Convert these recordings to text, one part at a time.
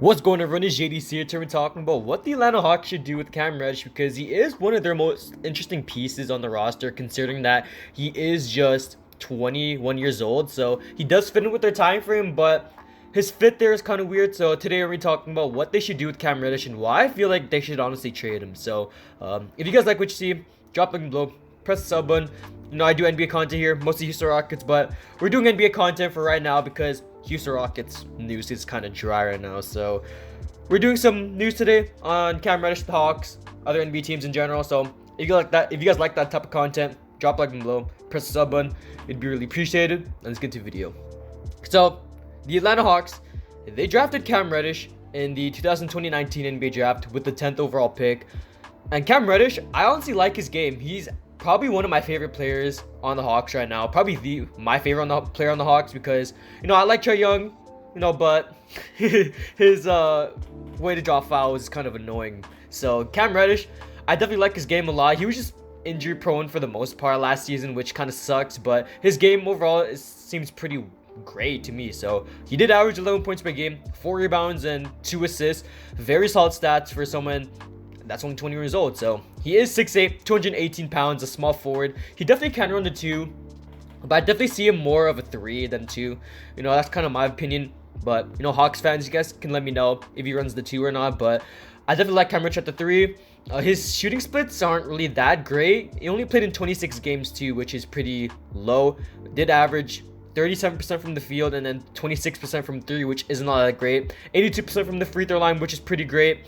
What's going on, everyone? It's JDC here. We're talking about what the Atlanta Hawks should do with Cam Reddish because he is one of their most interesting pieces on the roster, considering that he is just 21 years old. So he does fit in with their time frame, but his fit there is kind of weird. So today we're going to be talking about what they should do with Cam Reddish and why I feel like they should honestly trade him. So if you guys like what you see, drop a link below, press the sub button. You know, I do NBA content here, mostly Houston Rockets, but we're doing NBA content for right now because Houston Rockets news is kind of dry right now. So we're doing some news today on Cam Reddish, the Hawks, other NBA teams in general. So if you like that, if you guys like that type of content, drop a like below, press the sub button. It'd be really appreciated. And let's get to the video. So the Atlanta Hawks, they drafted Cam Reddish in the 2020-19 NBA draft with the 10th overall pick. And Cam Reddish, I honestly like his game. He's probably one of my favorite players on the Hawks right now. Probably my favorite player on the Hawks because, you know, I like Trae Young, you know, but his way to draw fouls is kind of annoying. So Cam Reddish, I definitely like his game a lot. He was just injury prone for the most part last season, which kind of sucks, but his game overall seems pretty great to me. So he did average 11 points per game, 4 rebounds and 2 assists. Very solid stats for someone that's only 20 years old. So he is 6'8", 218 pounds, a small forward. He definitely can run the 2, but I definitely see him more of a 3 than 2. You know, that's kind of my opinion. But, you know, Hawks fans, you guys can let me know if he runs the 2 or not. But I definitely like Cam Reddish at the 3. His shooting splits aren't really that great. He only played in 26 games too, which is pretty low. Did average 37% from the field and then 26% from 3, which isn't all that great. 82% from the free throw line, which is pretty great.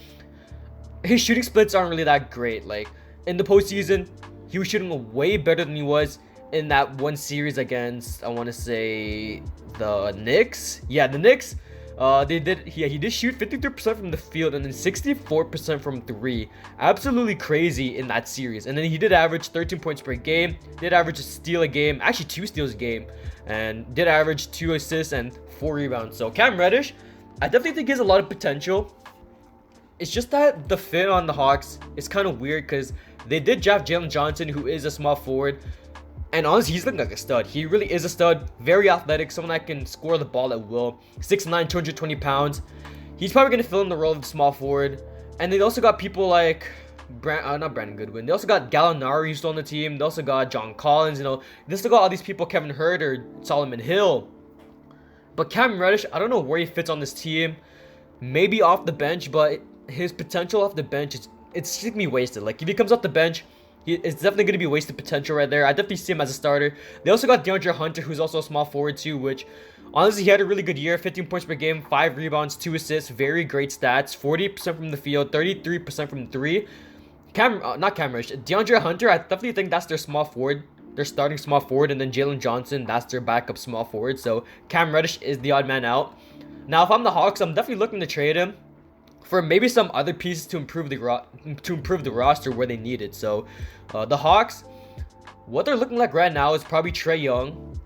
His shooting splits aren't really that great. Like in the postseason, he was shooting way better than he was in that one series against, I want to say, the Knicks. Yeah, the Knicks. He did shoot 53% from the field and then 64% from 3. Absolutely crazy in that series. And then he did average 13 points per game. Did average a steal a game, actually 2 steals a game, and did average 2 assists and 4 rebounds. So Cam Reddish, I definitely think he has a lot of potential. It's just that the fit on the Hawks is kind of weird because they did draft Jalen Johnson, who is a small forward. And honestly, he's looking like a stud. He really is a stud. Very athletic. Someone that can score the ball at will. 6'9", 220 pounds. He's probably going to fill in the role of the small forward. And they also got people like not Brandon Goodwin. They also got Gallinari, who's still on the team. They also got John Collins. You know, they still got all these people. Kevin Huerter, Solomon Hill. But Cam Reddish, I don't know where he fits on this team. Maybe off the bench, but his potential off the bench it's going to be wasted. Like if he comes off the bench, it's definitely going to be wasted potential right there. I definitely see him as a starter. They also got DeAndre Hunter, who's also a small forward too, which honestly he had a really good year. 15 points per game, 5 rebounds, 2 assists, very great stats. 40% from the field, 33% from 3. Not Cam Reddish, DeAndre Hunter, I definitely think that's their small forward. Their starting small forward, and then Jalen Johnson, that's their backup small forward. So Cam Reddish is the odd man out. Now if I'm the Hawks, I'm definitely looking to trade him for maybe some other pieces to improve the roster where they need it. So the Hawks, what they're looking like right now is probably Trae Young.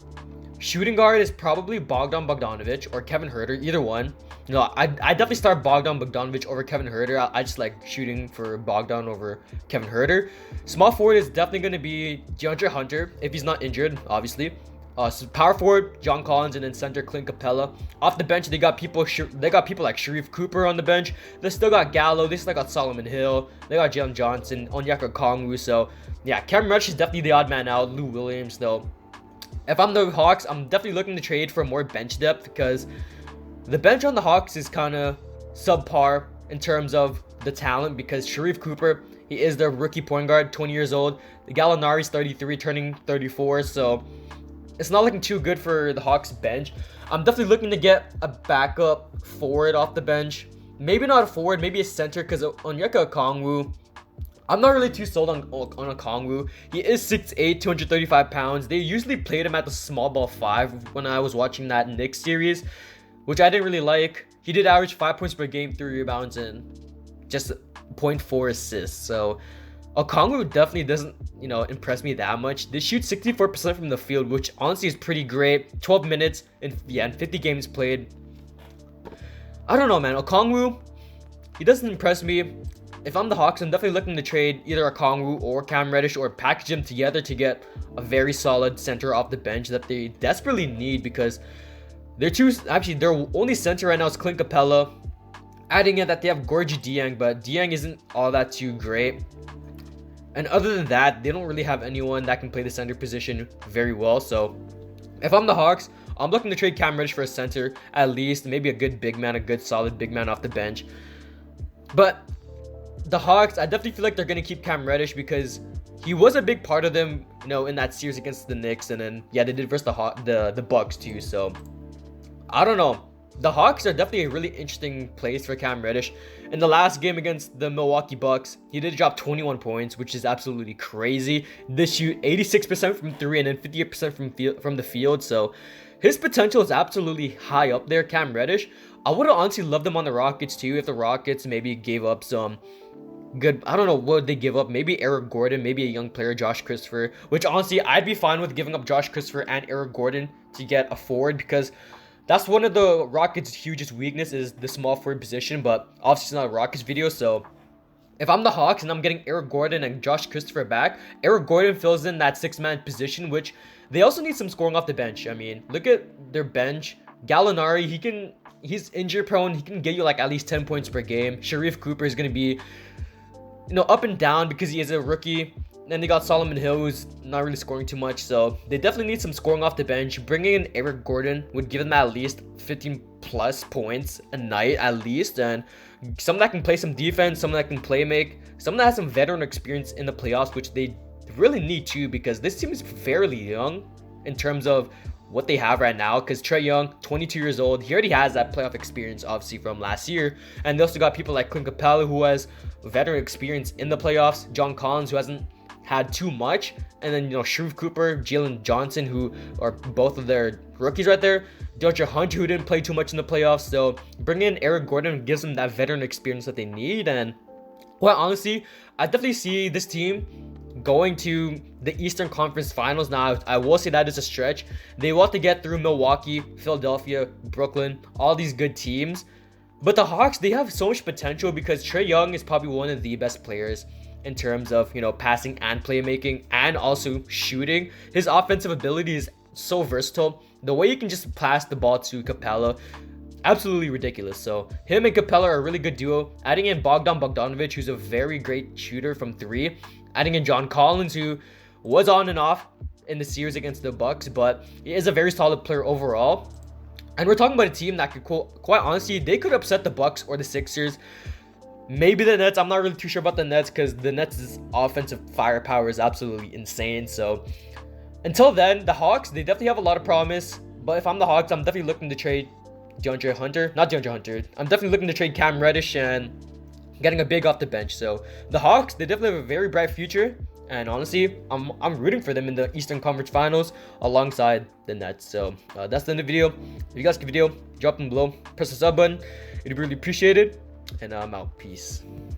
Shooting guard is probably Bogdan Bogdanovic or Kevin Huerter, either one. You know, I definitely start Bogdan Bogdanovic over Kevin Huerter. I just like shooting for Bogdan over Kevin Huerter. Small forward is definitely going to be DeAndre Hunter if he's not injured, obviously. So power forward, John Collins, and then center Clint Capella. Off the bench, they got people like Sharif Cooper on the bench. They still got Gallo. They still got Solomon Hill. They got Jalen Johnson, Onyeka Okongwu. So yeah, Cam Reddish is definitely the odd man out. Lou Williams, though. If I'm the Hawks, I'm definitely looking to trade for more bench depth because the bench on the Hawks is kind of subpar in terms of the talent because Sharif Cooper, he is their rookie point guard, 20 years old. The Gallinari's 33, turning 34. So it's not looking too good for the Hawks bench. I'm definitely looking to get a backup forward off the bench. Maybe not a forward, maybe a center because Onyeka Okongwu, I'm not really too sold on Okongwu. He is 6'8", 235 pounds. They usually played him at the small ball 5 when I was watching that Knicks series, which I didn't really like. He did average 5 points per game, 3 rebounds, and just 0.4 assists. So Okongwu definitely doesn't, you know, impress me that much. They shoot 64% from the field, which honestly is pretty great. 12 minutes and 50 games played. I don't know, man. Okongwu, he doesn't impress me. If I'm the Hawks, I'm definitely looking to trade either Okongwu or Cam Reddish or package them together to get a very solid center off the bench that they desperately need because their only center right now is Clint Capella. Adding in that they have Gorgie Dieng, but Dieng isn't all that too great. And other than that, they don't really have anyone that can play the center position very well. So if I'm the Hawks, I'm looking to trade Cam Reddish for a center, at least maybe a good big man, a good solid big man off the bench. But the Hawks, I definitely feel like they're going to keep Cam Reddish because he was a big part of them, in that series against the Knicks. And then, yeah, they did versus the Bucks too. So I don't know. The Hawks are definitely a really interesting place for Cam Reddish. In the last game against the Milwaukee Bucks, he did drop 21 points, which is absolutely crazy. They shoot 86% from 3 and then 58% from the field. So his potential is absolutely high up there, Cam Reddish. I would have honestly loved him on the Rockets too if the Rockets maybe gave up some good, I don't know what they give up, maybe Eric Gordon, maybe a young player, Josh Christopher, which honestly I'd be fine with giving up Josh Christopher and Eric Gordon to get a forward, because that's one of the Rockets' hugest weakness is the small forward position, but obviously it's not a Rockets video. So if I'm the Hawks and I'm getting Eric Gordon and Josh Christopher back, Eric Gordon fills in that 6-man position, which they also need some scoring off the bench. I mean, look at their bench. Gallinari, he's injury prone. He can get you like at least 10 points per game. Sharif Cooper is going to be, up and down because he is a rookie. Then they got Solomon Hill, who's not really scoring too much. So they definitely need some scoring off the bench. Bringing in Eric Gordon would give them at least 15 plus points a night at least. And someone that can play some defense, someone that can play make, someone that has some veteran experience in the playoffs, which they really need to, because this team is fairly young in terms of what they have right now. Because Trae Young, 22 years old, he already has that playoff experience obviously from last year. And they also got people like Clint Capella, who has veteran experience in the playoffs. John Collins, who hasn't had too much, and then Sharif Cooper, Jalen Johnson, who are both of their rookies right there. De'Andre Hunter, who didn't play too much in the playoffs. So bringing in Eric Gordon gives them that veteran experience that they need. And well, honestly, I definitely see this team going to the Eastern Conference Finals. Now, I will say that is a stretch. They will have to get through Milwaukee, Philadelphia, Brooklyn, all these good teams. But the Hawks, they have so much potential because Trae Young is probably one of the best players in terms of, passing and playmaking and also shooting. His offensive ability is so versatile. The way you can just pass the ball to Capella, absolutely ridiculous. So him and Capella are a really good duo. Adding in Bogdan Bogdanovic, who's a very great shooter from 3. Adding in John Collins, who was on and off in the series against the Bucks, but he is a very solid player overall. And we're talking about a team that could, quite honestly, they could upset the Bucks or the Sixers. Maybe the Nets. I'm not really too sure about the Nets because the Nets' offensive firepower is absolutely insane. So until then, the Hawks, they definitely have a lot of promise. But if I'm the Hawks, I'm definitely looking to trade DeAndre Hunter. Not DeAndre Hunter. I'm definitely looking to trade Cam Reddish and getting a big off the bench. So the Hawks, they definitely have a very bright future. And honestly, I'm rooting for them in the Eastern Conference Finals alongside the Nets. So that's the end of the video. If you guys like the video, drop them below. Press the sub button. It'd be really appreciated. And I'm out. Peace.